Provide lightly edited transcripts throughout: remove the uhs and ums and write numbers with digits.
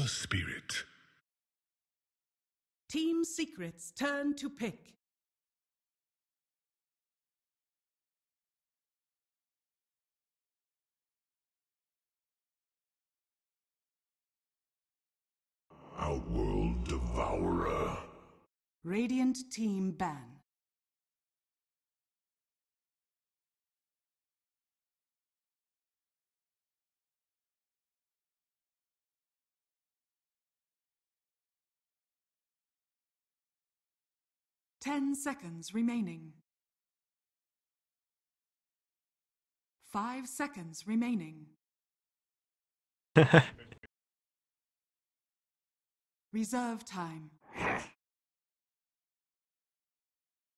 Ember Spirit. Team Secret's turn to pick. Outworld Devourer. Radiant Team ban. Ten seconds remaining. 5 seconds remaining. Reserve time.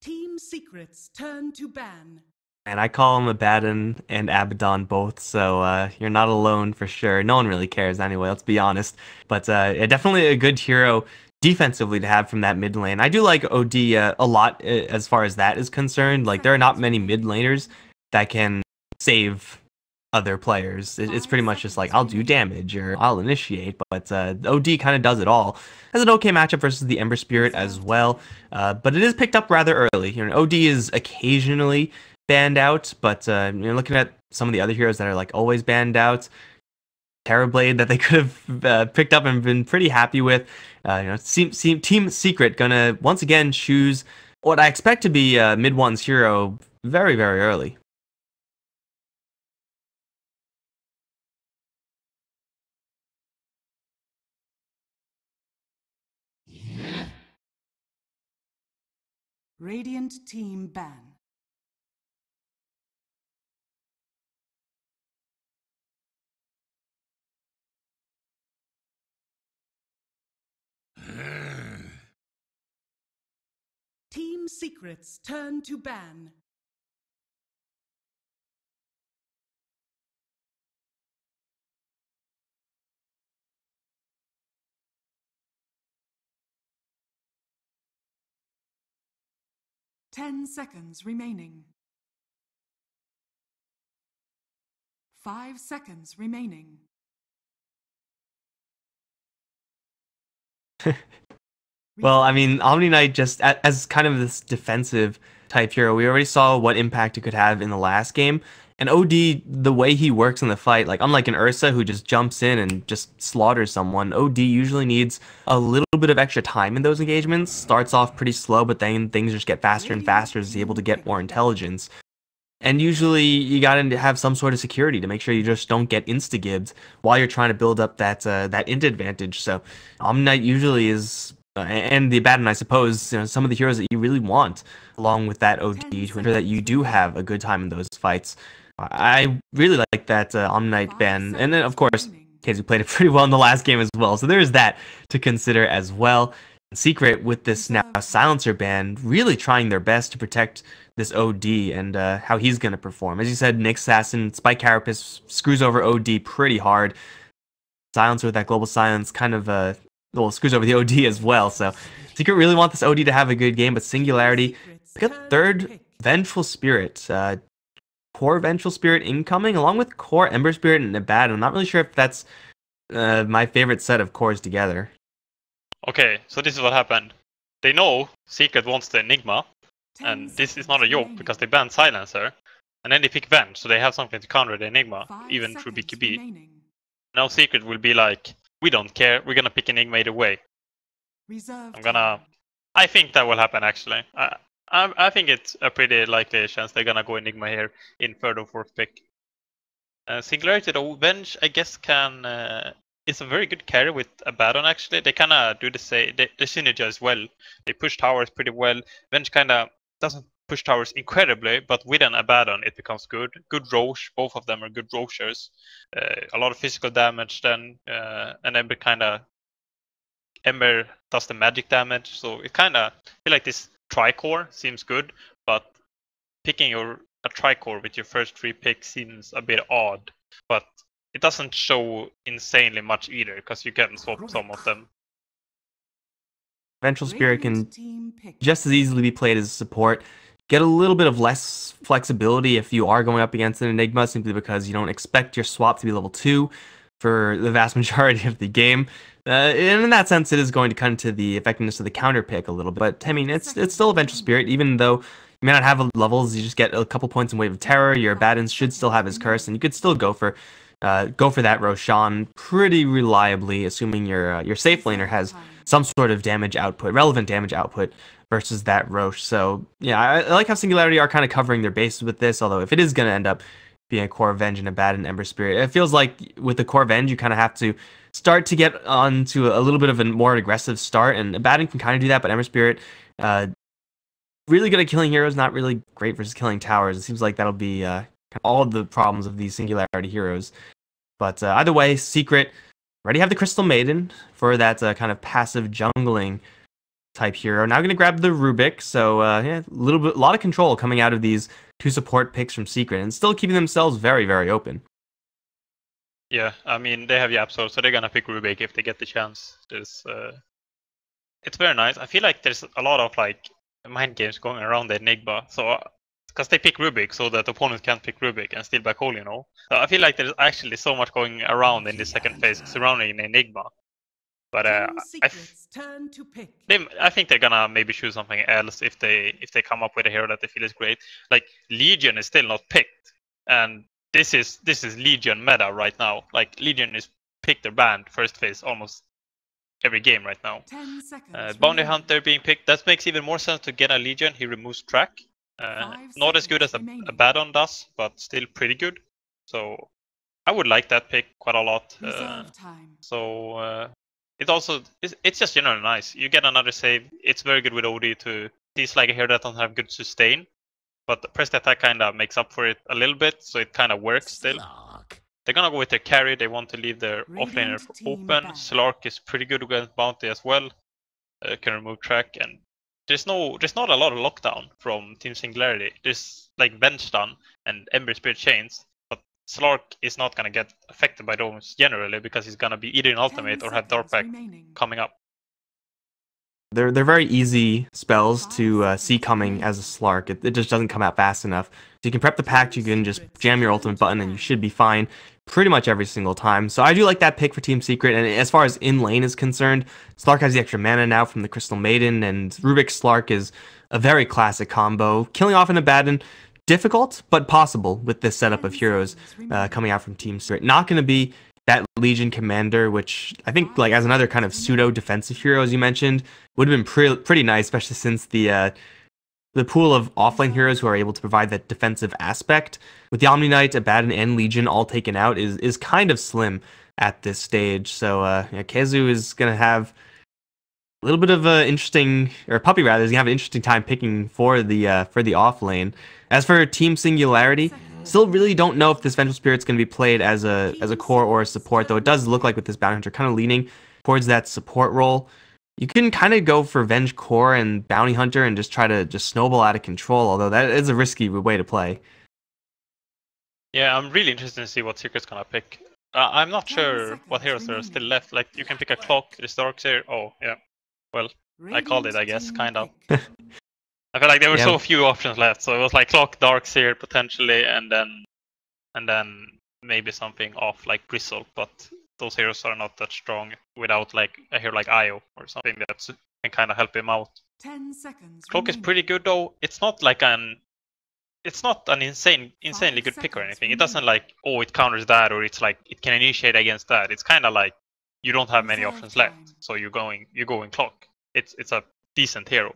Team Secret's turn to ban. And I call him Abaddon and Abaddon both, so you're not alone for sure. No one really cares anyway, let's be honest. But yeah, definitely a good hero defensively to have from that mid lane. I do like OD a lot as far as that is concerned. Like, there are not many mid laners that can save other players. It's pretty much just like, I'll do damage or I'll initiate, but OD kind of does it all. Has an okay matchup versus the Ember Spirit as well, but it is picked up rather early. You know, OD is occasionally banned out, but you're looking at some of the other heroes that are like always banned out. Terrorblade that they could have picked up and been pretty happy with. Team Secret gonna once again choose what I expect to be mid one's hero very, very early. Radiant Team ban. Team Secret's turn to ban. Ten seconds remaining. 5 seconds remaining. Well, I mean, Omni Knight just as kind of this defensive type hero, we already saw what impact it could have in the last game. And OD, the way he works in the fight, like unlike an Ursa who just jumps in and just slaughters someone, OD usually needs a little bit of extra time in those engagements. Starts off pretty slow, but then things just get faster and faster as he's able to get more intelligence. And usually you gotta have some sort of security to make sure you just don't get insta-gibbed while you're trying to build up that int advantage. So Omni Knight usually is, and the Abaddon, I suppose, you know, some of the heroes that you really want, along with that OD, to ensure that you do have a good time in those fights. I really like that Omni Knight ban, and then of course KheZu played it pretty well in the last game as well, so there is that to consider as well. Secret with this now Silencer ban, really trying their best to protect this OD and how he's going to perform. As you said, Nyx Assassin, Spike Carapace screws over OD pretty hard. Silencer with that Global Silence kind of well, screws over the OD as well. So Secret really want this OD to have a good game, but Singularity, pick up third Vengeful Spirit. Core Vengeful Spirit incoming, along with Core Ember Spirit and Abaddon. I'm not really sure if that's my favorite set of cores together. Okay, so this is what happened. They know Secret wants the Enigma, and this is not a joke because they banned Silencer, and then they pick Venge, so they have something to counter the Enigma, even through BKB. Now Secret will be like, we don't care, we're gonna pick Enigma either way. I think that will happen actually. I think it's a pretty likely chance they're gonna go Enigma here in third or fourth pick. Singularity though, Venge I guess can is a very good carry with Abaddon actually. They kinda do the same, they synergize well. They push towers pretty well. Venge kinda doesn't push towers incredibly, but with an Abaddon it becomes good. Good Roche, both of them are good Rochers. A lot of physical damage then, and Ember does the magic damage, so it kinda feel like this Tricore seems good, but picking a Tricore with your first 3 picks seems a bit odd. But it doesn't show insanely much either, because you can swap some of them. Vengeful Spirit can just as easily be played as a support. Get a little bit of less flexibility if you are going up against an Enigma, simply because you don't expect your swap to be level 2. for the vast majority of the game. And in that sense, it is going to cut into the effectiveness of the counter pick a little bit. But I mean, it's still a Vengeful Spirit, even though you may not have levels. You just get a couple points in Wave of Terror. Your Abaddon should still have his Curse, and you could still go for that Roshan pretty reliably, assuming your safe laner has some sort of damage output, relevant damage output versus that Roche. So yeah, I like how Singularity are kind of covering their bases with this. Although if it is going to end up being a core Venge and Abaddon Ember Spirit, it feels like with the core Venge you kind of have to start to get onto a little bit of a more aggressive start, and Abaddon can kind of do that, but Ember Spirit, really good at killing heroes, not really great versus killing towers. It seems like that'll be all of the problems of these Singularity heroes. But either way, Secret already have the Crystal Maiden for that kind of passive jungling type hero. Now going to grab the Rubik, so yeah, a lot of control coming out of these two support picks from Secret, and still keeping themselves very, very open. Yeah, I mean, they have YapzOr, so they're gonna pick Rubik if they get the chance. It's very nice. I feel like there's a lot of like mind games going around the Enigma, so because they pick Rubik so that the opponent can't pick Rubik and steal back hole, you know. So I feel like there's actually so much going around in the second phase surrounding Enigma. But I think they're gonna maybe choose something else if they come up with a hero that they feel is great. Like Legion is still not picked, and this is Legion meta right now. Like Legion is picked or banned first phase almost every game right now. Bounty Hunter being picked, that makes even more sense to get a Legion. He removes track. Not as good as a Abaddon does, but still pretty good. So I would like that pick quite a lot. It also it's just generally nice. You get another save. It's very good with OD too. He's like a hero that doesn't have good sustain, but the pressed attack kind of makes up for it a little bit, so it kind of works still. They're gonna go with their carry. They want to leave their offlaner open. Slark is pretty good against bounty as well. Can remove track, and there's not a lot of lockdown from Team Singularity. There's like Bench Stun and Ember Spirit Chains, but Slark is not gonna get affected by those generally because he's gonna be either in ultimate or have Dark Pack coming up. They're very easy spells to see coming as a Slark. It just doesn't come out fast enough. So you can prep the pact, you can just jam your ultimate button, and you should be fine pretty much every single time. So I do like that pick for Team Secret. And as far as in lane is concerned, Slark has the extra mana now from the Crystal Maiden, and Rubik Slark is a very classic combo. Killing off an Abaddon, difficult but possible with this setup of heroes coming out from Team Secret. Not going to be that Legion Commander, which I think, like, as another kind of pseudo defensive hero, as you mentioned, would have been pretty nice, especially since the pool of offlane heroes who are able to provide that defensive aspect with the Omni Knight, Abaddon, and Legion all taken out is kind of slim at this stage. So yeah, KheZu is gonna have a little bit of an interesting, or Puppey rather, is gonna have an interesting time picking for the offlane. As for Team Singularity, still really don't know if this Vengeful Spirit's going to be played as a core or a support, though it does look like with this Bounty Hunter kind of leaning towards that support role. You can kind of go for Venge Core and Bounty Hunter and just try to just snowball out of control, although that is a risky way to play. Yeah, I'm really interested to see what Secret's going to pick. I'm not sure what heroes are still left. Like, you can pick a Clock, there's Darkseer. Oh, yeah. Well, I called it, I guess, kind of. I feel like there were so few options left, so it was like Clock, Darkseer potentially, and then maybe something off like Bristle, but those heroes are not that strong without like a hero like Io or something that can kind of help him out. 10 seconds. Cloak is pretty good though. It's not an insanely good pick or anything. It doesn't like, oh, it counters that, or it's like it can initiate against that. It's kind of like you don't have many options left, so you're going Cloak. It's a decent hero.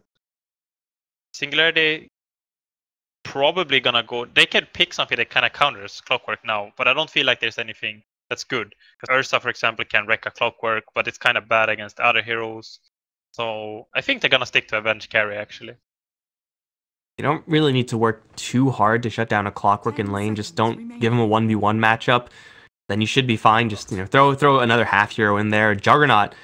Singularity probably gonna go. They can pick something that kind of counters Clockwork now, but I don't feel like there's anything that's good. Because Ursa, for example, can wreck a Clockwork, but it's kind of bad against other heroes. So I think they're gonna stick to Avenge carry actually. You don't really need to work too hard to shut down a Clockwork in lane. Just don't give them a 1v1 matchup. Then you should be fine. Just throw another half hero in there. Juggernaut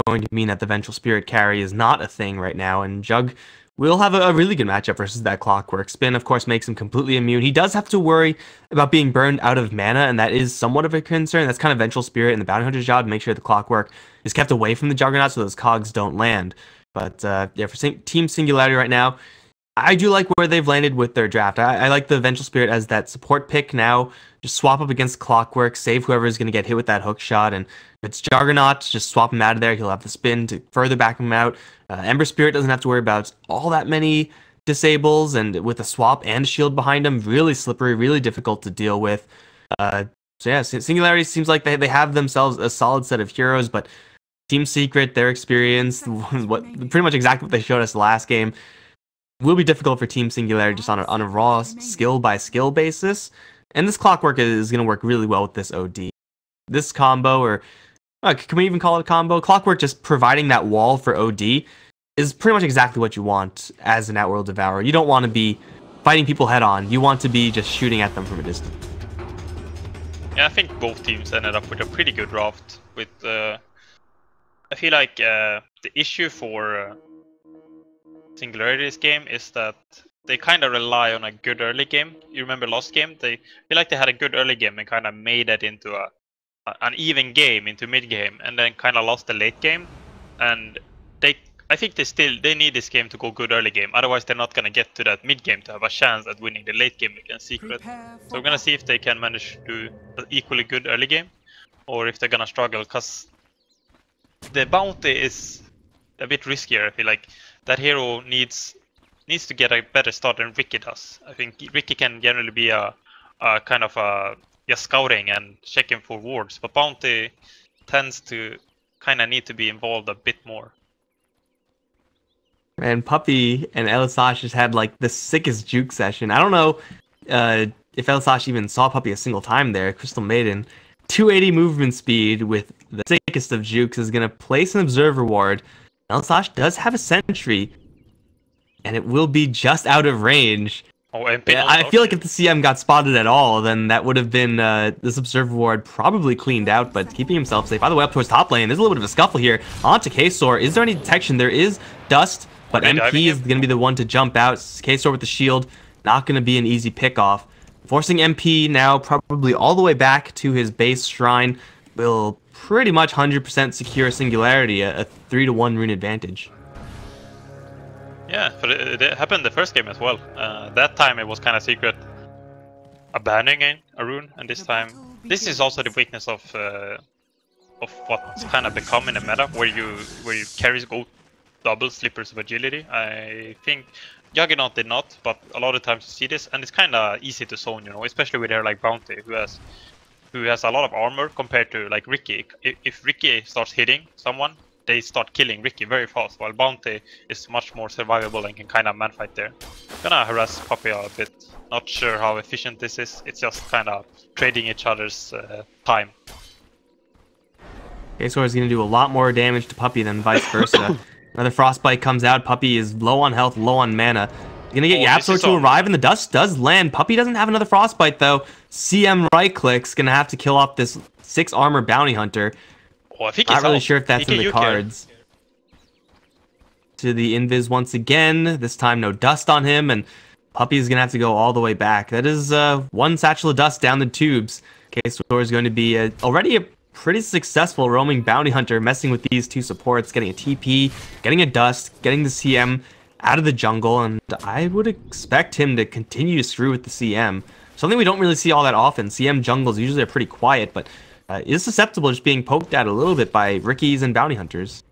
going to mean that the Vengeful Spirit carry is not a thing right now, and Jug will have a really good matchup versus that Clockwork. Spin, of course, makes him completely immune. He does have to worry about being burned out of mana, and that is somewhat of a concern. That's kind of Vengeful Spirit and the Bounty Hunter's job to make sure the Clockwork is kept away from the Juggernaut so those cogs don't land. But yeah, for Team Singularity right now, I do like where they've landed with their draft. I like the Vengeful Spirit as that support pick now. Just swap up against Clockwork, save whoever is going to get hit with that hook shot. And if it's Juggernaut, just swap him out of there. He'll have the spin to further back him out. Ember Spirit doesn't have to worry about all that many disables. And with a swap and shield behind him, really slippery, really difficult to deal with. So yeah, Singularity seems like they have themselves a solid set of heroes, but Team Secret, their experience, pretty much exactly what they showed us last game, will be difficult for Team Singularity just on a raw skill by skill basis. And this Clockwork is going to work really well with this OD. This combo, or can we even call it a combo? Clockwork just providing that wall for OD is pretty much exactly what you want as an Outworld Devourer. You don't want to be fighting people head on. You want to be just shooting at them from a distance. Yeah, I think both teams ended up with a pretty good draft. With I feel like the issue for Singularity's game is that they kind of rely on a good early game. You remember last game? They feel like they had a good early game and kind of made it into an even game into mid game, and then kind of lost the late game. And I think they need this game to go good early game. Otherwise, they're not gonna get to that mid game to have a chance at winning the late game against Secret. So we're gonna see if they can manage to do an equally good early game, or if they're gonna struggle. Cause the bounty is a bit riskier. I feel like that hero needs to get a better start than Ricky does. I think Ricky can generally be a kind of just scouting and checking for wards, but bounty tends to kind of need to be involved a bit more. And Puppey and Elisash just had like the sickest juke session. I don't know if Elisash even saw Puppey a single time there. Crystal Maiden, 280 movement speed with the sickest of jukes, is going to place an Observer Ward. Elisash does have a Sentry, and it will be just out of range. Oh, and yeah, I feel like if the CM got spotted at all, then that would have been this Observer Ward probably cleaned out, but keeping himself safe. By the way, up towards top lane, there's a little bit of a scuffle here. On to KheZu. Is there any detection? There is dust, but MP is going to be the one to jump out. KheZu with the shield, not going to be an easy pick-off. Forcing MP now probably all the way back to his base shrine will pretty much 100% secure Singularity, a 3-to-1 rune advantage. Yeah, but it happened the first game as well. That time it was kind of secret abandoning a rune, and this time this is also the weakness of what's kind of becoming a meta, where you carries go double slippers of agility. I think Juggernaut did not, but a lot of times you see this, and it's kind of easy to zone, you know, especially with her like Bounty, who has a lot of armor compared to like Ricky. If Ricky starts hitting someone, they start killing Ricky very fast, while Bounty is much more survivable and can kind of manfight there. Gonna harass Puppey a bit. Not sure how efficient this is. It's just kind of trading each other's time. KheZu is going to do a lot more damage to Puppey than vice versa. Another Frostbite comes out. Puppey is low on health, low on mana. Gonna get YapzOr to arrive, and the dust does land. Puppey doesn't have another Frostbite though. CM right clicks, gonna have to kill off this 6 armor bounty hunter. Oh, I think not really sure if that's in the cards. To the invis once again. This time no dust on him, and Puppey is gonna have to go all the way back. That is one satchel of dust down the tubes. KheZu is going to be already a pretty successful roaming bounty hunter, messing with these two supports, getting a TP, getting a dust, getting the CM out of the jungle, and I would expect him to continue to screw with the CM. Something we don't really see all that often. CM jungles usually are pretty quiet, but is susceptible to just being poked at a little bit by Rickies and bounty hunters.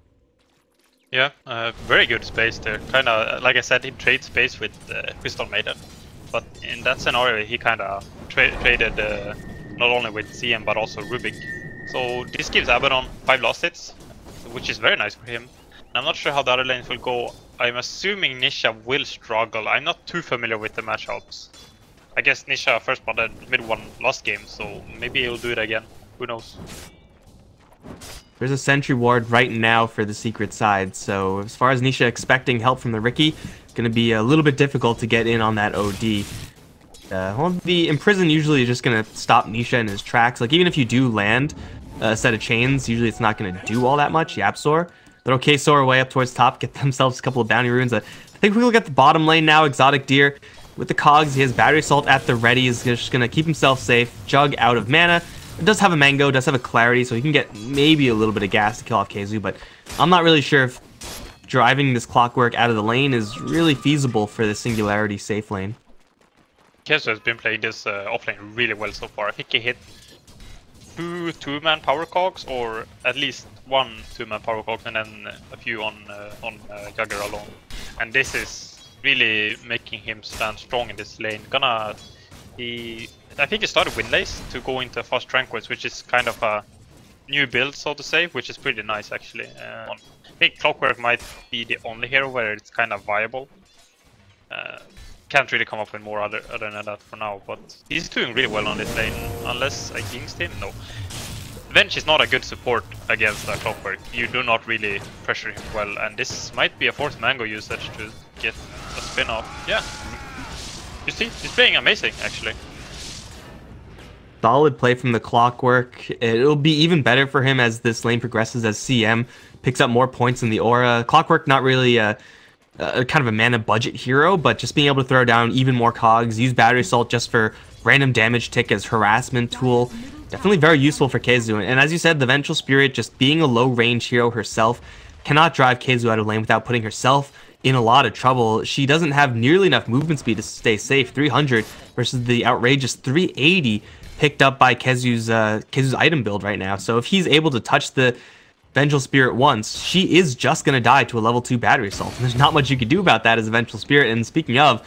Yeah, very good space there. Kind of, like I said, he trades space with Crystal Maiden, but in that scenario he kind of traded not only with CM but also Rubik. So this gives Abaddon 5 last hits, which is very nice for him. I'm not sure how the other lanes will go. I'm assuming Nisha will struggle. I'm not too familiar with the matchups. I guess Nisha first spotted mid one last game, so maybe he'll do it again. Who knows? There's a sentry ward right now for the secret side, so as far as Nisha expecting help from the Ricky, it's going to be a little bit difficult to get in on that OD. Well, the Imprison usually is just going to stop Nisha in his tracks. Like, even if you do land a set of chains, usually it's not going to do all that much. YapzOr. Throw KheZu way up towards top, get themselves a couple of bounty runes. I think we look at the bottom lane now. Exotic Deer with the cogs. He has Battery Assault at the ready. He's just going to keep himself safe. Jug out of mana. It does have a Mango, does have a Clarity, so he can get maybe a little bit of gas to kill off KheZu, but I'm not really sure if driving this Clockwork out of the lane is really feasible for the Singularity safe lane. KheZu has been playing this offlane really well so far. I think he hit two-man power cogs, or at least one two-man power cog, and then a few on Jagger alone. And this is really making him stand strong in this lane. I think he started Windlace to go into fast tranquils, which is kind of a new build, so to say, which is pretty nice actually. I think Clockwork might be the only hero where it's kind of viable. Can't really come up with more other than that for now, but he's doing really well on this lane, unless I jinxed him. No. Venge is not a good support against Clockwork. You do not really pressure him well, and this might be a forced mango usage to get a spin off. Yeah. You see, he's playing amazing actually. Solid play from the Clockwork. It'll be even better for him as this lane progresses, as CM picks up more points in the aura. Clockwork not really kind of a mana budget hero, but just being able to throw down even more cogs, use Battery Assault just for random damage tick as harassment tool. Definitely very useful for KheZu. And as you said, the Vengeful Spirit, just being a low range hero herself, cannot drive KheZu out of lane without putting herself in a lot of trouble. She doesn't have nearly enough movement speed to stay safe. 300 versus the outrageous 380 picked up by KheZu's item build right now. So if he's able to touch the Vengeful Spirit once, she is just going to die to a level 2 Battery Assault. And there's not much you can do about that as a Vengeful Spirit. And speaking of,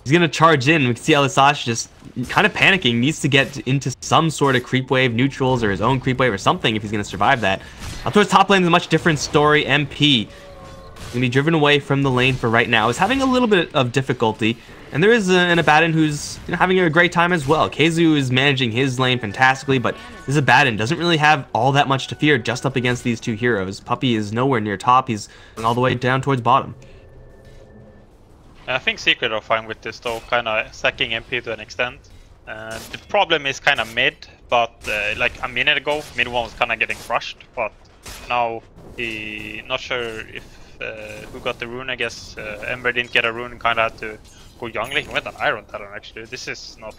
he's going to charge in. We can see Elisash just kind of panicking, needs to get into some sort of creep wave neutrals or his own creep wave or something if he's going to survive that. Up towards top lane is a much different story. MP going to be driven away from the lane for right now. Is having a little bit of difficulty. And there is an Abaddon who's having a great time as well. KheZu is managing his lane fantastically, but this Abaddon doesn't really have all that much to fear just up against these two heroes. Puppey is nowhere near top. He's all the way down towards bottom. I think Secret are fine with this though, kind of sacking MP to an extent. The problem is kind of mid, but like a minute ago, mid one was kind of getting crushed, but now not sure if who got the rune. I guess Ember didn't get a rune and kind of had to go youngly. He went an Iron Talon actually. This is not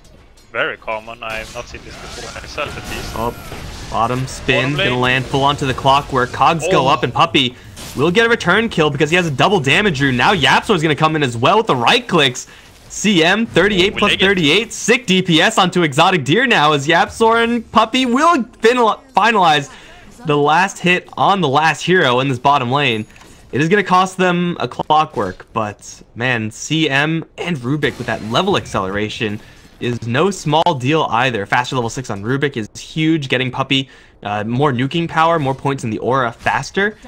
very common. I have not seen this before myself at least. Oh, bottom spin, gonna land full onto the Clockwork. Cogs go up and Puppey will get a return kill because he has a double damage rune. Now YapzOr is gonna come in as well with the right clicks. CM 38 plus 38, sick DPS onto Exotic Deer now as YapzOr and Puppey will finalize the last hit on the last hero in this bottom lane. It is going to cost them a Clockwork, but man, CM and Rubik with that level acceleration is no small deal either. Faster level 6 on Rubik is huge, getting Puppey more nuking power, more points in the aura faster.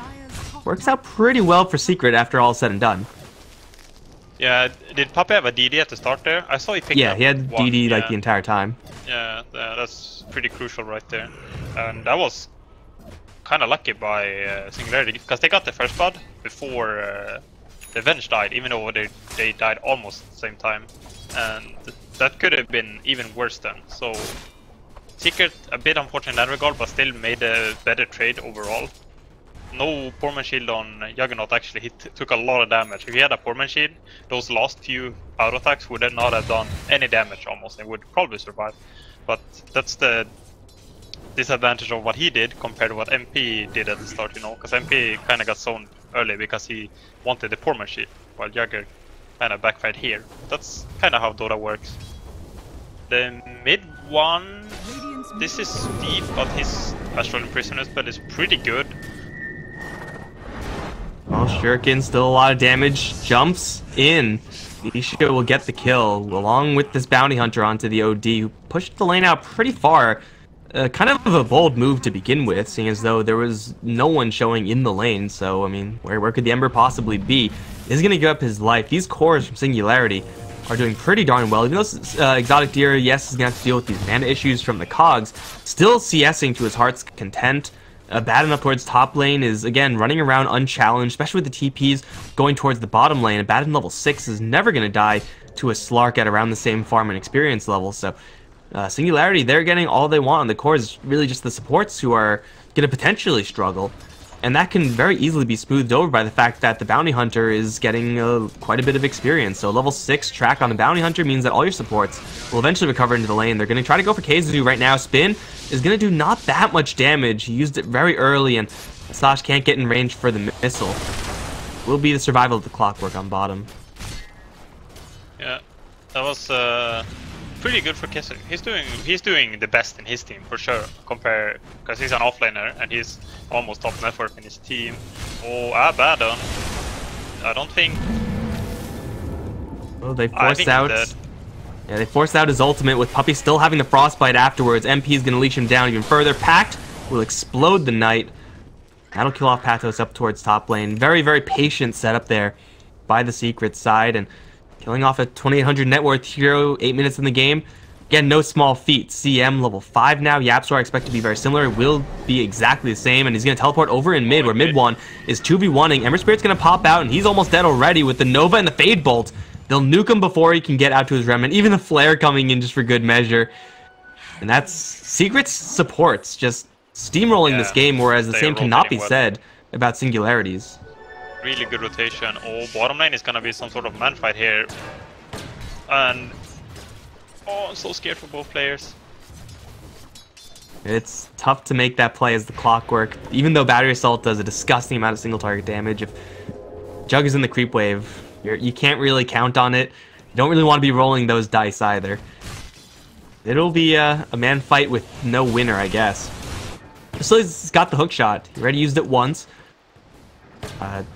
Works out pretty well for Secret after all is said and done. Yeah, did Puppey have a DD at the start there? I saw he picked up. Yeah, he had DD like the entire time. Yeah, that's pretty crucial right there. And that was kind of lucky by Singularity, because they got the first blood before the Venge died, even though they died almost at the same time. And that could have been even worse then. So Secret, a bit unfortunate in that regard, but still made a better trade overall. No Poorman Shield on Juggernaut actually, he took a lot of damage. If he had a Poorman Shield, those last few auto attacks would have not have done any damage almost, and would probably survive. But that's the disadvantage of what he did compared to what MP did at the start, you know, because MP kind of got zoned early because he wanted the Poorman Shield, while Jagger kind of backfired here. That's kind of how Dota works. The mid one, this is Steve, but his Astral Imprisoner spell is pretty good. Well, Shuriken, still a lot of damage, jumps in. Nisha will get the kill, along with this Bounty Hunter onto the OD, who pushed the lane out pretty far. Kind of a bold move to begin with, seeing as though there was no one showing in the lane, so, I mean, where could the Ember possibly be? He's going to give up his life. These cores from Singularity are doing pretty darn well, even though Exotic Deer, yes, is going to have to deal with these mana issues from the cogs, still CSing to his heart's content. Abaddon up towards top lane is, again, running around unchallenged, especially with the TPs going towards the bottom lane. Abaddon level 6 is never going to die to a Slark at around the same farm and experience level, so Singularity, they're getting all they want on the core. Is really just the supports who are going to potentially struggle, and that can very easily be smoothed over by the fact that the Bounty Hunter is getting quite a bit of experience. So level 6 track on the Bounty Hunter means that all your supports will eventually recover into the lane. They're going to try to go for KheZu right now. Spin is going to do not that much damage. He used it very early, and Sash can't get in range for the missile. will be the survival of the clockwork on bottom. Yeah, that was pretty good for KheZu. He's doing the best in his team for sure. Because he's an offlaner and he's almost top net worth in his team. Oh, Abaddon. I don't think. Oh, they forced out. Yeah, they forced out his ultimate with Puppey still having the frostbite afterwards. MP is going to leash him down even further. Pact will explode the Knight. That'll kill off Patos up towards top lane. Very, very patient setup there by the Secret side. And killing off a 2800 net worth hero 8 minutes in the game. Again, no small feat. CM level 5 now. YapzOr I expect to be very similar. It will be exactly the same. And he's going to teleport over in mid, where mid one is 2v1ing. Ember Spirit's going to pop out, and he's almost dead already with the Nova and the Fade Bolt. They'll nuke him before he can get out to his Remnant. Even the Flare coming in just for good measure. And that's Secret's supports just steamrolling this game, whereas the same cannot be said about Singularities. Really good rotation. Oh, bottom lane is gonna be some sort of man fight here. And oh, I'm so scared for both players. It's tough to make that play as the clockwork. Even though Battery Assault does a disgusting amount of single target damage, if Jug is in the creep wave, you can't really count on it. You don't really want to be rolling those dice either. It'll be a man fight with no winner, I guess. So he's got the hook shot. He already used it once.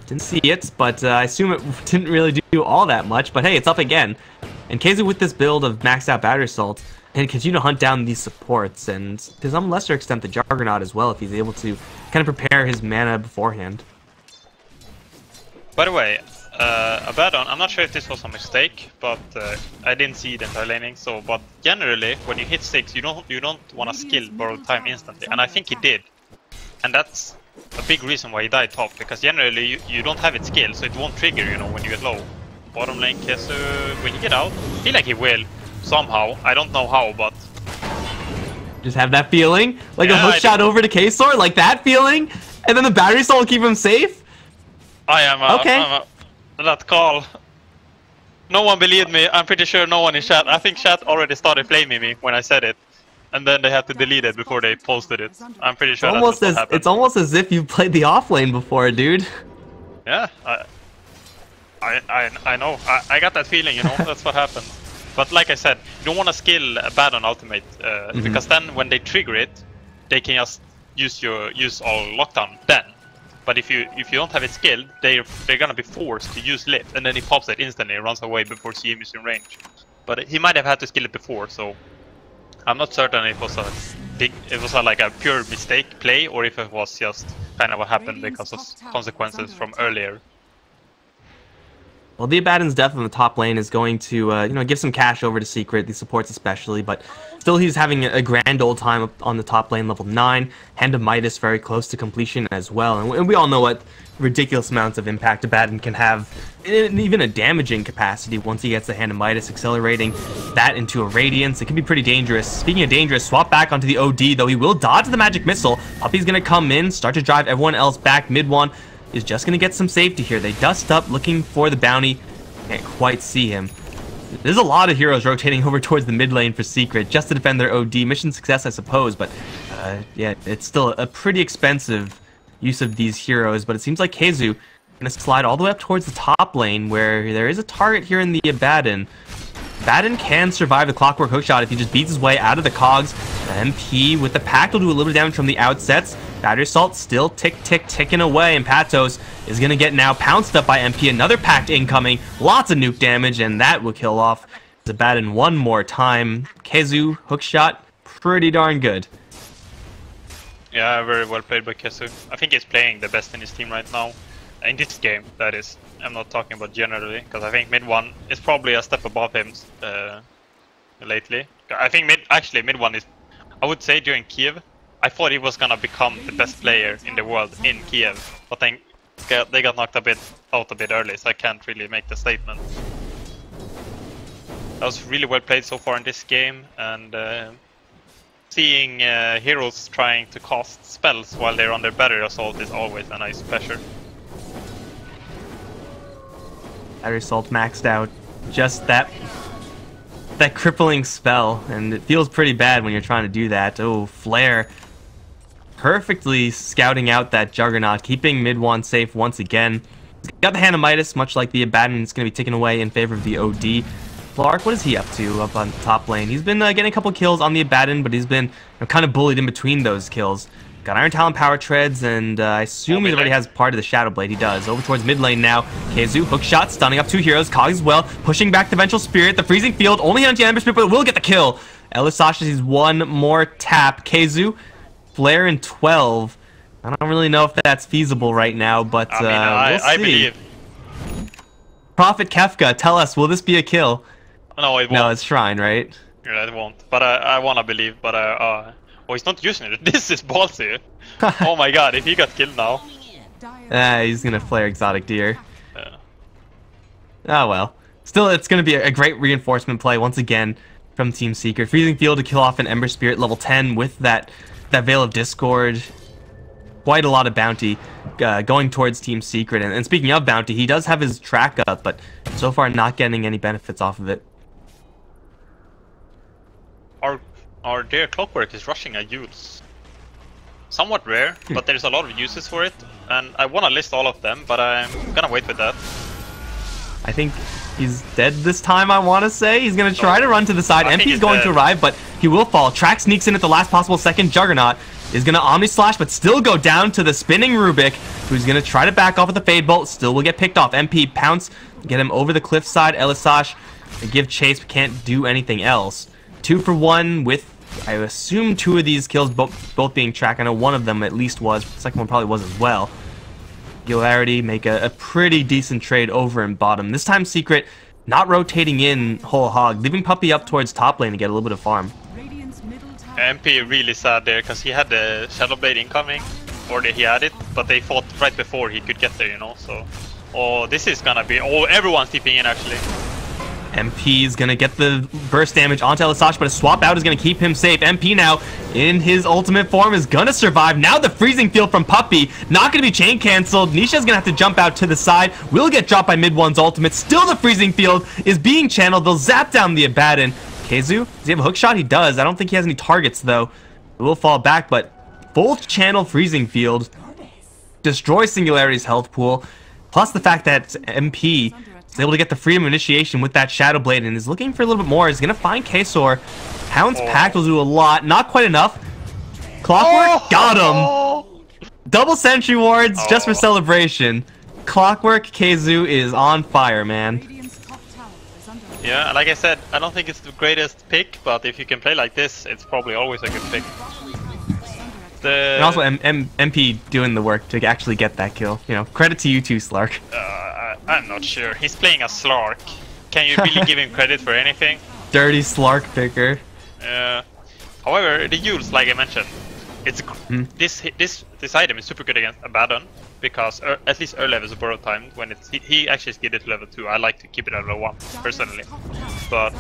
Didn't see it, but I assume it didn't really do all that much. But hey, it's up again. And KheZu with this build of maxed out Battery Assault and continue to hunt down these supports, and to some lesser extent the Juggernaut as well, if he's able to kind of prepare his mana beforehand. By the way, Abaddon, I'm not sure if this was a mistake, but I didn't see the entire laning. So, but generally, when you hit 6, you don't want to skill borrowed time instantly, and I think he did, and that's a big reason why he died top, because generally you don't have it skill, so it won't trigger, you know, when you get low. Bottom lane KheZu, will he get out? I feel like he will, somehow. I don't know how, but just have that feeling, like a hook shot over to KheZu, like that feeling, and then the Battery Assault will keep him safe. I am that call. No one believed me. I'm pretty sure no one in chat. I think chat already started flaming me when I said it, and then they had to delete it before they posted it. I'm pretty sure that's what happened. It's almost as if you've played the offlane before, dude. Yeah, I know. I got that feeling, you know. That's what happened. But like I said, you don't want to skill bad on ultimate, because then when they trigger it, they can just use all lockdown then. But if you don't have it skilled, they're gonna be forced to use lift, and then he pops it instantly and runs away before CM is in range. But he might have had to skill it before, so I'm not certain if it was like a pure mistake play, or if it was just kind of what happened because of consequences from earlier. Well, the Abaddon's death on the top lane is going to, give some cash over to Secret, the supports especially, but still he's having a grand old time on the top lane, level 9. Hand of Midas very close to completion as well, and we all know what ridiculous amounts of impact Abaddon can have, in even a damaging capacity once he gets the Hand of Midas, accelerating that into a Radiance. It can be pretty dangerous. Speaking of dangerous, swap back onto the OD, though he will dodge the Magic Missile. Puppey's going to come in, start to drive everyone else back. Mid one is just going to get some safety here. They dust up looking for the bounty. Can't quite see him. There's a lot of heroes rotating over towards the mid lane for Secret just to defend their OD. Mission success, I suppose, but yeah, it's still a pretty expensive use of these heroes. But it seems like KheZu going to slide all the way up towards the top lane, where there is a target here in the Abaddon. Abaddon can survive the Clockwork Hookshot if he just beats his way out of the cogs. The MP with the Pact will do a little bit of damage from the outsets. Battery Assault still ticking away, and Patos is going to get now pounced up by MP. Another Pact incoming, lots of nuke damage, and that will kill off the Abaddon one more time. KheZu, Hookshot, pretty darn good. Yeah, very well played by KheZu. I think he's playing the best in his team right now. In this game, that is. I'm not talking about generally, because I think mid one is probably a step above him lately. I think mid one is, I would say during Kiev, I thought he was gonna become the best player in the world in Kiev, but then they got knocked out a bit early, so I can't really make the statement. That was really well played so far in this game, and seeing heroes trying to cast spells while they're on their Battery Assault is always a nice pleasure. Battery Assault maxed out, just that crippling spell, and it feels pretty bad when you're trying to do that. Oh, Flare perfectly scouting out that Juggernaut, keeping mid one safe once again. Got the Hand of Midas, much like the Abaddon, is going to be taken away in favor of the OD. Flark, what is he up to up on the top lane? He's been getting a couple kills on the Abaddon, but he's been kind of bullied in between those kills. Got Iron Talon Power Treads, and I assume he already has part of the Shadow Blade. He does. Over towards mid lane now. KheZu, hook shot, stunning up 2 heroes. Cogs as well, pushing back the Vengeful Spirit. The Freezing Field, only hit on Ember Spirit, but it will get the kill. Elisasha sees one more tap. KheZu, Flare in 12. I don't really know if that's feasible right now, but we'll see. I believe. Prophet Kefka, tell us, will this be a kill? No, it won't. No, it's Shrine, right? Yeah, it won't. But I wanna believe, but oh, he's not using it. This is ballsy. Oh my god, if he got killed now. He's gonna flare Exotic Deer. Yeah. Oh well. Still, it's gonna be a great reinforcement play once again from Team Secret. Freezing Field to kill off an Ember Spirit level 10 with that Veil of Discord. Quite a lot of bounty going towards Team Secret. And speaking of bounty, he does have his track up, but so far not getting any benefits off of it. Our dear Clockwork is rushing a use. Somewhat rare, but there's a lot of uses for it. And I want to list all of them, but I'm gonna wait with that. I think he's dead this time, I want to say. He's going to try to run to the side. MP's going to arrive, but he will fall. Track sneaks in at the last possible second. Juggernaut is going to Omni Slash, but still go down to the spinning Rubik, who's going to try to back off with the Fade Bolt. Still will get picked off. MP pounce, get him over the cliffside. Elisash give chase, but can't do anything else. 2 for 1 with, I assume, 2 of these kills both being track. I know one of them at least was. The second one probably was as well. Singularity make a pretty decent trade over in bottom. This time Secret not rotating in whole hog, leaving Puppey up towards top lane to get a little bit of farm. MP really sad there because he had the Shadow Blade incoming, or he had it, but they fought right before he could get there, you know. So, oh, this is gonna be everyone's TPing in actually. MP is going to get the burst damage onto Elisash, but a swap out is going to keep him safe. MP now, in his ultimate form, is going to survive. Now the Freezing Field from Puppey, not going to be chain cancelled. Nisha's going to have to jump out to the side. Will get dropped by mid-one's ultimate. Still the Freezing Field is being channeled. They'll zap down the Abaddon. KheZu, does he have a hook shot? He does. I don't think he has any targets, though. It will fall back, but full channel Freezing Field destroys Singularity's health pool. Plus the fact that MP is able to get the freedom of initiation with that Shadow Blade and is looking for a little bit more. He's going to find KheZu. Pounce Pact will do a lot. Not quite enough. Clockwork got him. Double Sentry Wards just for celebration. Clockwork KheZu is on fire, man. Yeah, like I said, I don't think it's the greatest pick, but if you can play like this, it's probably always a good pick. And also MP doing the work to actually get that kill. You know, credit to you too, Slark. I'm not sure. He's playing a Slark. Can you really give him credit for anything? Dirty Slark picker. However, the Yules, like I mentioned, it's this item is super good against Abaddon because at least early level is borrow time when it's he actually skidded to level 2. I like to keep it at level 1 personally, but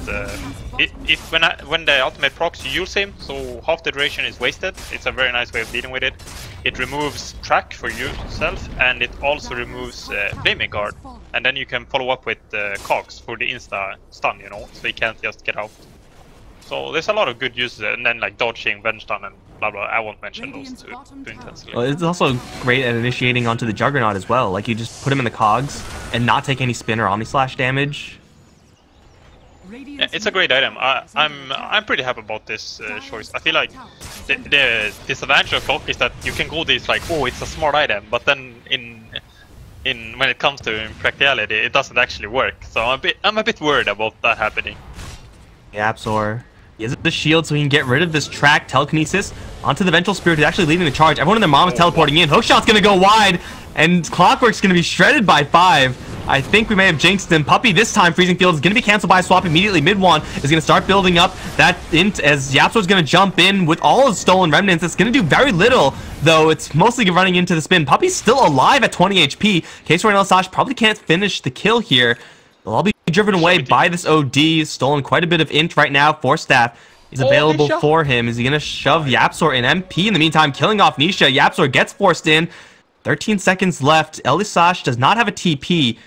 when the ultimate procs, you use him, so half the duration is wasted. It's a very nice way of dealing with it. It removes track for yourself, and it also removes flaming guard, and then you can follow up with cogs for the insta stun, you know, so you can't just get out. So there's a lot of good uses, and then like dodging, venge stun, and blah blah. I won't mention those too intensely. Well, it's also great at initiating onto the Juggernaut as well. Like you just put him in the cogs and not take any spin or Omni Slash damage. Yeah, it's a great item. I'm pretty happy about this choice. I feel like the disadvantage of Clock is that you can go this like, oh, it's a smart item, but then when it comes to practicality, it doesn't actually work. So I'm a bit worried about that happening. YapzOr. He has the shield so he can get rid of this track. Telekinesis onto the Vengeful Spirit who's actually leading the charge. Everyone and their mom is teleporting in. Hookshot's going to go wide, and Clockwork's going to be shredded by 5. I think we may have jinxed him. Puppey this time, Freezing Field is going to be canceled by a swap immediately. Mid-1 is going to start building up that int as YapzOr's going to jump in with all his stolen remnants. It's going to do very little, though. It's mostly running into the spin. Puppey's still alive at 20 HP. KheZu and Elisash probably can't finish the kill here. They'll all be driven away by this OD. Stolen quite a bit of int right now. Force Staff is available for him. Is he going to shove YapzOr and MP? In the meantime, killing off Nisha. YapzOr gets forced in. 13 seconds left. Elisash does not have a TP.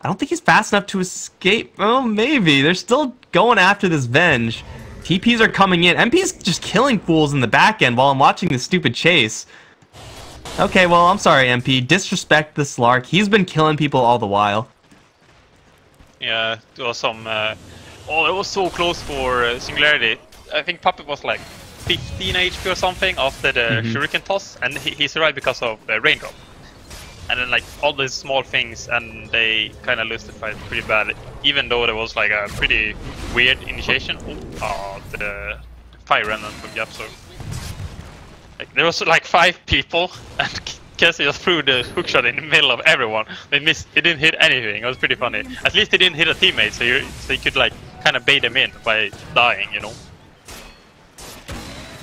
I don't think he's fast enough to escape. Oh, maybe. They're still going after this Venge. TPs are coming in. MP's just killing fools in the back end while I'm watching this stupid chase. Okay, well, I'm sorry, MP. Disrespect the Slark. He's been killing people all the while. Yeah, there was some... oh, it was so close for Singularity. I think Puppey was like 15 HP or something after the shuriken toss, and he survived because of the raindrop. And then like all these small things, and they kind of lose the fight pretty bad. Even though there was like a pretty weird initiation. Oh, the fire remnant from YapzOr. Like there was like 5 people, and KheZu just threw the hookshot in the middle of everyone. They missed. He didn't hit anything. It was pretty funny. At least he didn't hit a teammate, so you could like kind of bait him in by dying, you know.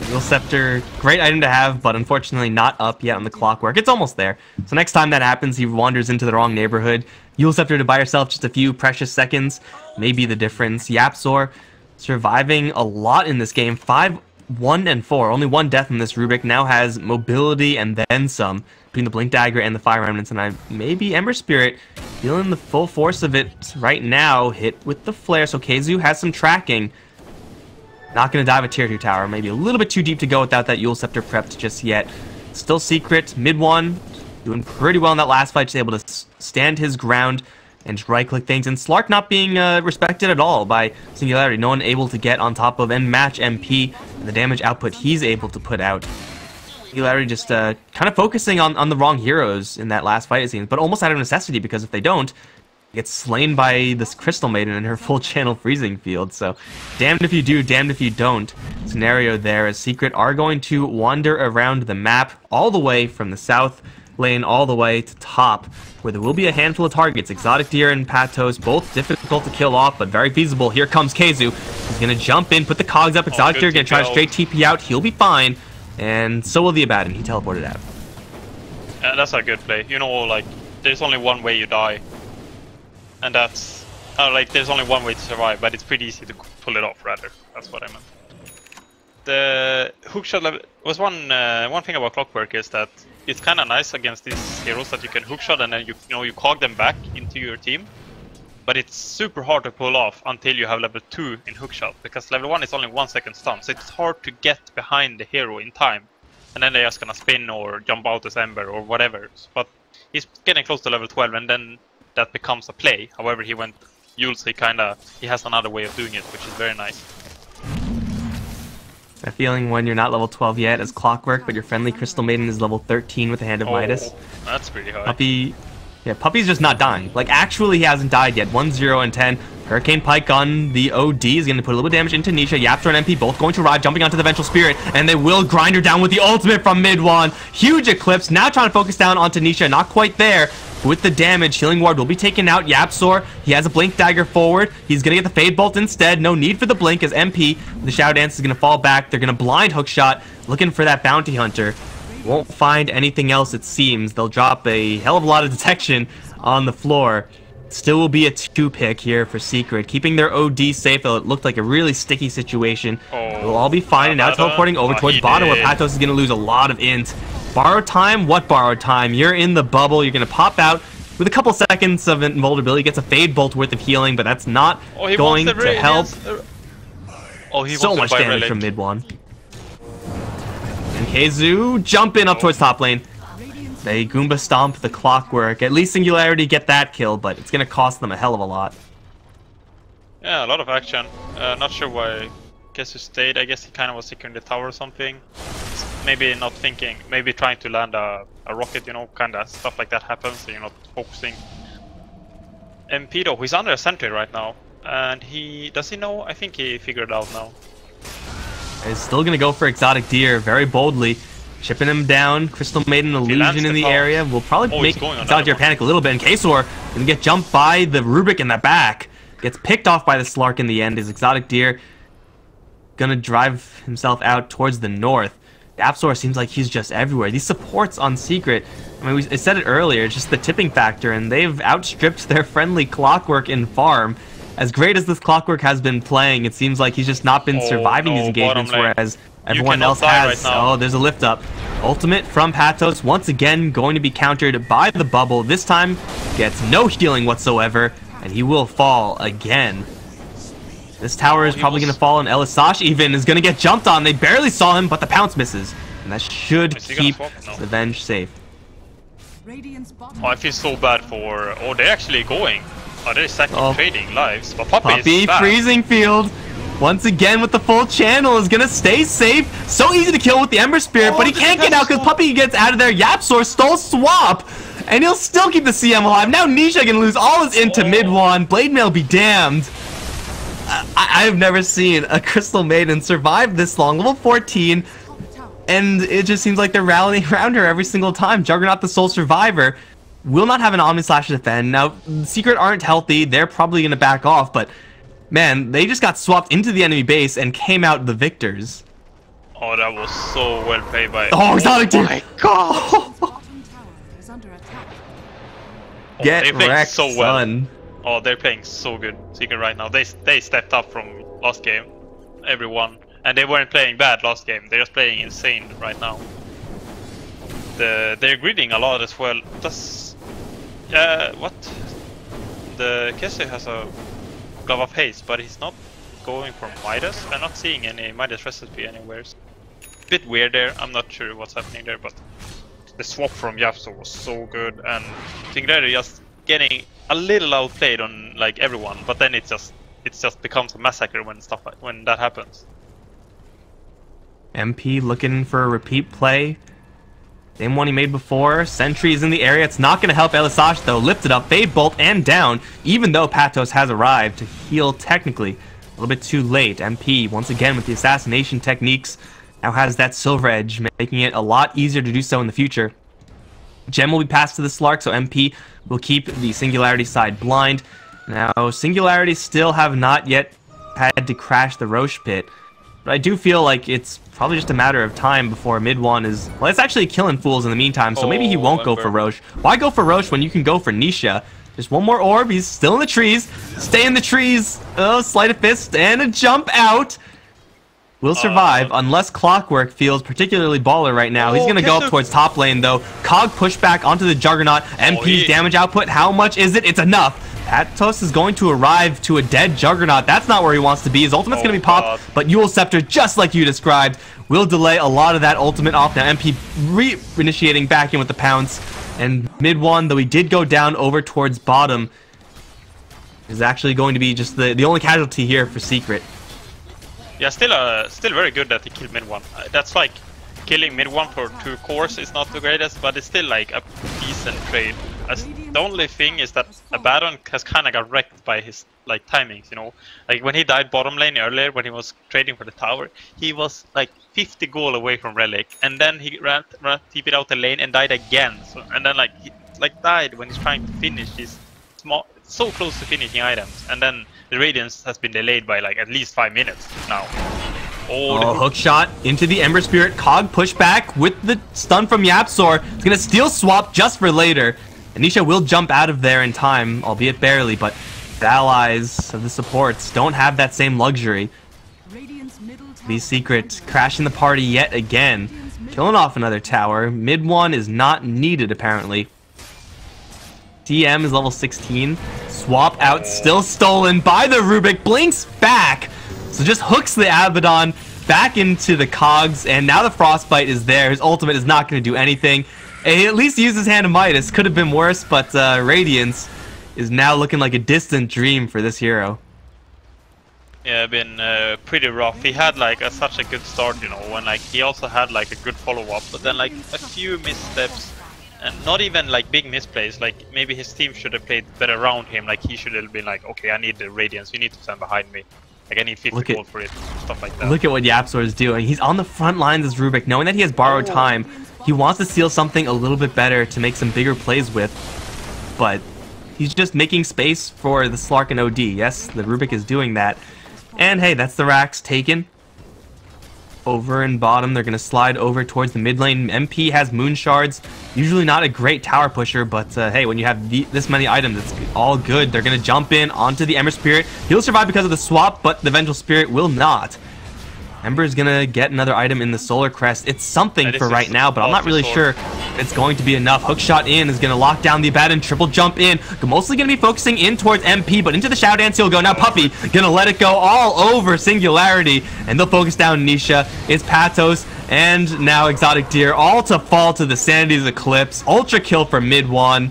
Eagle Scepter, great item to have, but unfortunately not up yet on the clockwork. It's almost there. So next time that happens, he wanders into the wrong neighborhood. Eagle Scepter to buy yourself just a few precious seconds, maybe the difference. YapzOr surviving a lot in this game. 5, 1, and 4. Only 1 death in this Rubik. Now has mobility and then some between the Blink Dagger and the Fire Remnants. And maybe Ember Spirit feeling the full force of it right now. Hit with the Flare. So KheZu has some tracking. Not going to dive a tier 2 tower. Maybe a little bit too deep to go without that Eagle Scepter prepped just yet. Still secret. Mid 1. Doing pretty well in that last fight. Just able to stand his ground and just right-click things. And Slark not being respected at all by Singularity. No one able to get on top of and match MP. And the damage output he's able to put out. Singularity just kind of focusing on the wrong heroes in that last fight, it seems. But almost out of necessity, because if they don't, gets slain by this Crystal Maiden in her full channel freezing field. So damned if you do, damned if you don't scenario there, as Secret are going to wander around the map all the way from the south lane all the way to top, where there will be a handful of targets. Exotic Deer and Patos, both difficult to kill off, but very feasible. Here comes KheZu. He's going to jump in, put the cogs up. Exotic Deer going to try to straight TP out. He'll be fine, and so will the Abaddon. He teleported out. That's a good play. You know, like, there's only one way you die. And that's like there's only one way to survive, but it's pretty easy to pull it off. Rather, that's what I meant. The hookshot level was one thing about Clockwork is that it's kind of nice against these heroes that you can hookshot and then you cog them back into your team. But it's super hard to pull off until you have level 2 in hookshot, because level 1 is only 1 second stun, so it's hard to get behind the hero in time. And then they're just gonna spin or jump out as Ember or whatever. But he's getting close to level 12, and then that becomes a play. However, he went Yules, he has another way of doing it, which is very nice. That feeling when you're not level 12 yet as Clockwork, but your friendly Crystal Maiden is level 13 with the Hand of Midas. That's pretty high. Puppey's just not dying. Like, actually he hasn't died yet. 1, 0, and 10. Hurricane Pike on the OD is going to put a little damage into Nisha. YapzOr and MP both going to ride, jumping onto the Vengeful Spirit, and they will grind her down with the ultimate from mid 1. Huge Eclipse, now trying to focus down onto Nisha. Not quite there. With the damage, Healing Ward will be taken out. YapzOr, he has a Blink Dagger forward. He's going to get the Fade Bolt instead. No need for the Blink, as MP, the Shadow Dance, is going to fall back. They're going to blind Hookshot, looking for that Bounty Hunter. Won't find anything else, it seems. They'll drop a hell of a lot of detection on the floor. Still will be a 2-pick here for Secret, keeping their OD safe, though it looked like a really sticky situation. They'll all be fine, and now teleporting over towards bottom, where Patos is going to lose a lot of int. Borrow time? What borrow time? You're in the bubble. You're going to pop out with a couple seconds of invulnerability. Gets a Fade Bolt worth of healing, but that's not going to help. So much damage from mid 1. And KheZu jumping up towards top lane. They Goomba Stomp the Clockwork. At least Singularity get that kill, but it's going to cost them a hell of a lot. Yeah, a lot of action. Not sure why KheZu stayed. I guess he kind of was securing the tower or something. Maybe not thinking, maybe trying to land a rocket, you know, kind of stuff like that happens, so you're not focusing. MP though, he's under a sentry right now, and does he know? I think he figured it out now. He's still going to go for Exotic Deer very boldly, chipping him down. Crystal Maiden illusion in the area will probably make Exotic Deer panic a little bit, and KheZu going to get jumped by the Rubik in the back. Gets picked off by the Slark in the end, as Exotic Deer going to drive himself out towards the north. YapzOr seems like he's just everywhere. These supports on Secret, I mean, I said it earlier, it's just the tipping factor, and they've outstripped their friendly Clockwork in farm. As great as this Clockwork has been playing, it seems like he's just not been surviving these engagements, whereas everyone else has. Right, there's a lift up. Ultimate from Patos, once again going to be countered by the bubble. This time, gets no healing whatsoever, and he will fall again. This tower is probably going to fall, and Elisash even is going to get jumped on. They barely saw him, but the pounce misses. And that should keep Revenge safe. Radiant's bottom Oh, I feel so bad for... Oh, they're actually going. Oh, they're second Oh. trading lives. But Puppey Puppey, is back. freezing field. Once again with the full channel is gonna stay safe. So easy to kill with the Ember Spirit, but he the can't get out because defense Puppey gets out of there. YapzOr stole swap, and he'll still keep the CM alive. Now Nisha can lose all his into mid one. Blade Mail be damned. I've never seen a Crystal Maiden survive this long. Level 14, tower. and it just seems like they're rallying around her every single time. Juggernaut, the sole survivor, will not have an Omni Slash to defend. Now, Secret aren't healthy. They're probably going to back off, but man, they just got swapped into the enemy base and came out the victors. Oh, that was so well played by... Oh, exotic dude! my god! Bottom tower is under attack. Get they're playing wrecked, so well. son. Oh, they're playing so good, Secret, right now. They stepped up from last game, everyone. And they weren't playing bad last game. They're just playing insane right now. They're greeding a lot as well. Does... what? The KheZu has a Glove of Haste, but he's not going for Midas. I'm not seeing any Midas recipe anywhere. Bit weird there. I'm not sure what's happening there, but the swap from YapzOr was so good, and Singularity just getting a little outplayed on like everyone. But then it just becomes a massacre when that happens. MP looking for a repeat play. Same one he made before. Sentry is in the area. It's not going to help Elisage though. Lifted up, Fade Bolt, and down. Even though Patos has arrived to heal technically. A little bit too late. MP, once again with the assassination techniques, now has that Silver Edge, making it a lot easier to do so in the future. Gem will be passed to the Slark, so MP will keep the Singularity side blind. Now, Singularity still have not yet had to crash the Roche pit. But I do feel like it's probably just a matter of time before mid one is... Well, it's actually killing fools in the meantime, so maybe he won't go for Roche. Why go for Roche when you can go for Nisha? Just one more orb. He's still in the trees. Stay in the trees. Oh, sleight of fist and a jump out. Will survive unless Clockwork feels particularly baller right now. He's going to go up towards top lane, though. Cog pushback onto the Juggernaut. MP's damage output, how much is it? It's enough. Patos is going to arrive to a dead Juggernaut. That's not where he wants to be. His ultimate's going to be popped, but Yule Scepter, just like you described, will delay a lot of that ultimate off. Now MP re-initiating back in with the pounce. And mid one, though he did go down over towards bottom, is actually going to be just the only casualty here for Secret. Yeah, still very good that he killed mid one. That's like killing mid one for 2 cores is not the greatest, but it's still like a decent trade. The only thing is that Abaddon has kind of got wrecked by his like timings, you know. Like when he died bottom lane earlier, when he was trading for the tower, he was like 50 gold away from Relic, and then he ran TP'd out the lane and died again. So, and then like he died when he's trying to finish his so close to finishing items, and then the Radiance has been delayed by like at least 5 minutes now. Oh, hook shot into the Ember Spirit. Cog pushback with the stun from YapzOr. He's gonna steal swap just for later. Anisha will jump out of there in time, albeit barely, but the allies of the supports don't have that same luxury. The Secret crashing the party yet again. Killing off another tower. Mid one is not needed apparently. DM is level 16. Swap out, still stolen by the Rubik. Blinks back. So just hooks the Abaddon back into the cogs, and now the Frostbite is there. His ultimate is not going to do anything. He at least used his Hand of Midas. Could have been worse, but Radiance is now looking like a distant dream for this hero. Yeah, been pretty rough. He had like such a good start, you know, when like he also had like a good follow-up, but then like a few missteps. And not even like big misplays, like maybe his team should have played better around him, like he should have been like, okay, I need the Radiance, you need to stand behind me. Like I need 50 gold for it, stuff like that. Look at what YapzOr is doing. He's on the front lines as Rubik, knowing that he has borrowed time. He wants to steal something a little bit better to make some bigger plays with, but he's just making space for the Slark and OD. Yes, the Rubik is doing that. And hey, that's the racks taken. Over and bottom, they're going to slide over towards the mid lane. MP has Moon Shards. Usually not a great tower pusher, but hey, when you have this many items, it's all good. They're going to jump in onto the Ember Spirit. He'll survive because of the swap, but the Vengeful Spirit will not. Ember is going to get another item in the Solar Crest. It's something for right now, but I'm not really sure it's going to be enough. Hookshot in is going to lock down the Abaddon. Triple jump in. Mostly going to be focusing in towards MP, but into the Shadow Dance he'll go. Now Puppey going to let it go all over Singularity, and they'll focus down Nisha. It's Patos And now Exotic Deer, all to fall to the Sanity's Eclipse. Ultra kill for mid one.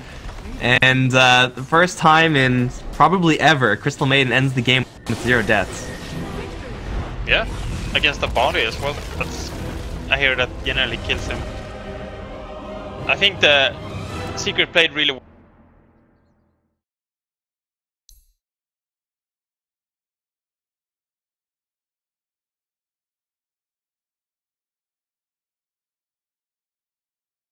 And the first time in probably ever, Crystal Maiden ends the game with 0 deaths. Yeah, against the body as well. I hear that generally kills him. I think the Secret played really well.